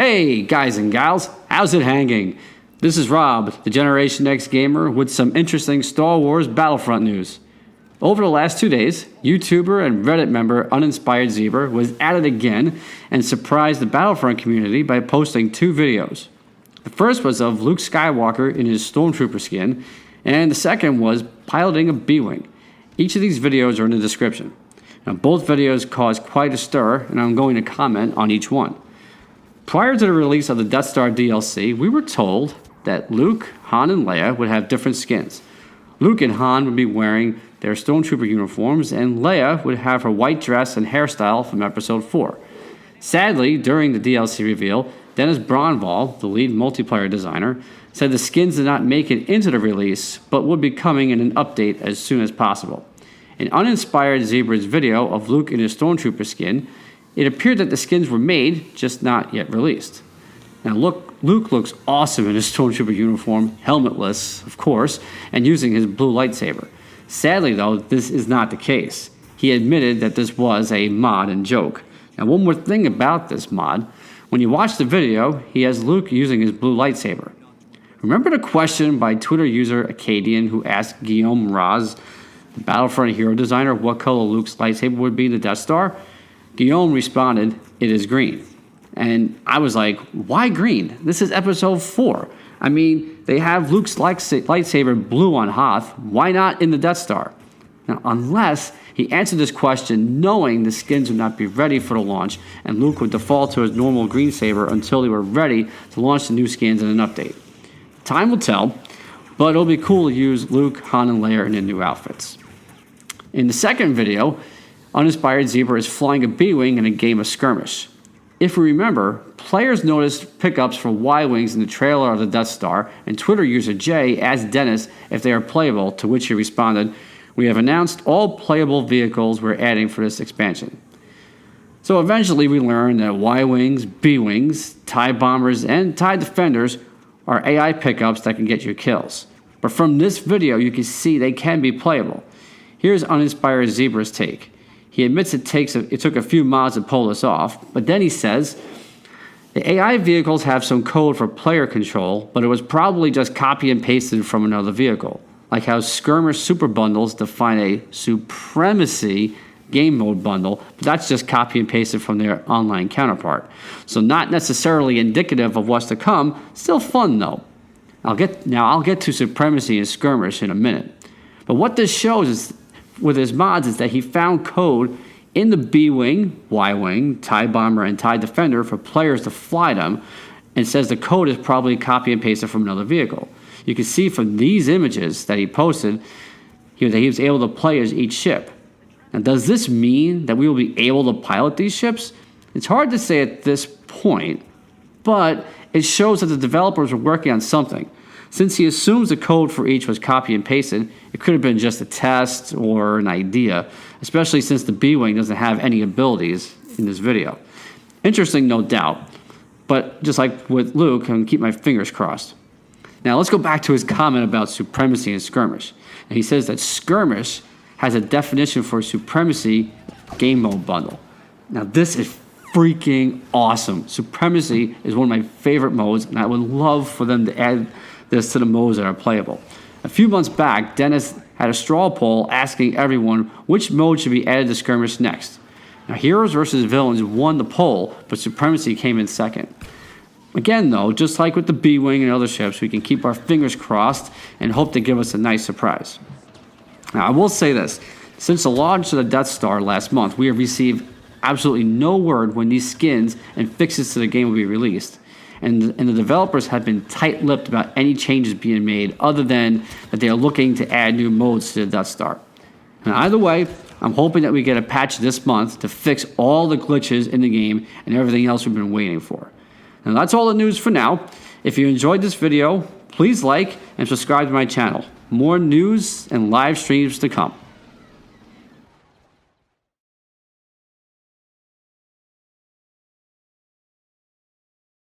Hey guys and gals, how's it hanging? This is Rob, the Generation X gamer, with some interesting Star Wars Battlefront news. Over the last 2 days, YouTuber and Reddit member Uninspired Zebra was at it again and surprised the Battlefront community by posting 2 videos. The first was of Luke Skywalker in his Stormtrooper skin, and the second was piloting a B-Wing. Each of these videos are in the description. Now, both videos caused quite a stir, and I'm going to comment on each one. Prior to the release of the Death Star DLC, we were told that Luke, Han, and Leia would have different skins. Luke and Han would be wearing their Stormtrooper uniforms, and Leia would have her white dress and hairstyle from Episode 4. Sadly, during the DLC reveal, Dennis Bronval, the lead multiplayer designer, said the skins did not make it into the release, but would be coming in an update as soon as possible. In Uninspired Zebra's video of Luke in his Stormtrooper skin, it appeared that the skins were made, just not yet released. Now Luke looks awesome in his Stormtrooper uniform, helmetless, of course, and using his blue lightsaber. Sadly though, this is not the case. He admitted that this was a mod and joke. Now one more thing about this mod, when you watch the video, he has Luke using his blue lightsaber. Remember the question by Twitter user Acadian who asked Guillaume Raz, the Battlefront hero designer, what color Luke's lightsaber would be in the Death Star? Guillaume responded, "It is green." And I was like, why green? This is Episode 4. I mean, they have Luke's lightsaber blue on Hoth. Why not in the Death Star? Now, unless he answered this question knowing the skins would not be ready for the launch, and Luke would default to his normal green saber until they were ready to launch the new skins in an update. Time will tell, but it'll be cool to use Luke, Han, and Leia in their new outfits. In the second video, Uninspired Zebra is flying a B-Wing in a game of skirmish. If we remember, players noticed pickups for Y-Wings in the trailer of the Death Star, and Twitter user Jay asked Dennis if they are playable, to which he responded, "We have announced all playable vehicles we're adding for this expansion." So eventually we learned that Y-Wings, B-Wings, TIE Bombers, and TIE Defenders are AI pickups that can get you kills. But from this video you can see they can be playable. Here's Uninspired Zebra's take. He admits it took a few mods to pull this off, but then he says, the AI vehicles have some code for player control, but it was probably just copy and pasted from another vehicle, like how Skirmish Super Bundles define a Supremacy game mode bundle, but that's just copy and pasted from their online counterpart. So not necessarily indicative of what's to come, still fun though. I'll get to Supremacy and Skirmish in a minute. But what this shows is, with his mods, is that he found code in the B-Wing, Y-Wing, TIE Bomber, and TIE Defender for players to fly them, and says the code is probably copy and pasted from another vehicle. You can see from these images that he posted that he was able to play as each ship. Now, does this mean that we will be able to pilot these ships? It's hard to say at this point, but it shows that the developers were working on something. Since he assumes the code for each was copy and pasted, it could have been just a test or an idea, especially since the B-Wing doesn't have any abilities in this video. Interesting, no doubt, but just like with Luke, I'm going to keep my fingers crossed. Now let's go back to his comment about Supremacy and Skirmish. And he says that Skirmish has a definition for Supremacy game mode bundle. Now this is freaking awesome. Supremacy is one of my favorite modes, and I would love for them to add this to the modes that are playable. A few months back, Dennis had a straw poll asking everyone which mode should be added to Skirmish next. Now, Heroes vs. Villains won the poll, but Supremacy came in second. Again, though, just like with the B-Wing and other ships, we can keep our fingers crossed and hope to give us a nice surprise. Now, I will say this. Since the launch of the Death Star last month, we have received absolutely no word when these skins and fixes to the game will be released. And the developers have been tight-lipped about any changes being made other than that they are looking to add new modes to the Death Star. And either way, I'm hoping that we get a patch this month to fix all the glitches in the game and everything else we've been waiting for. And that's all the news for now. If you enjoyed this video, please like and subscribe to my channel. More news and live streams to come.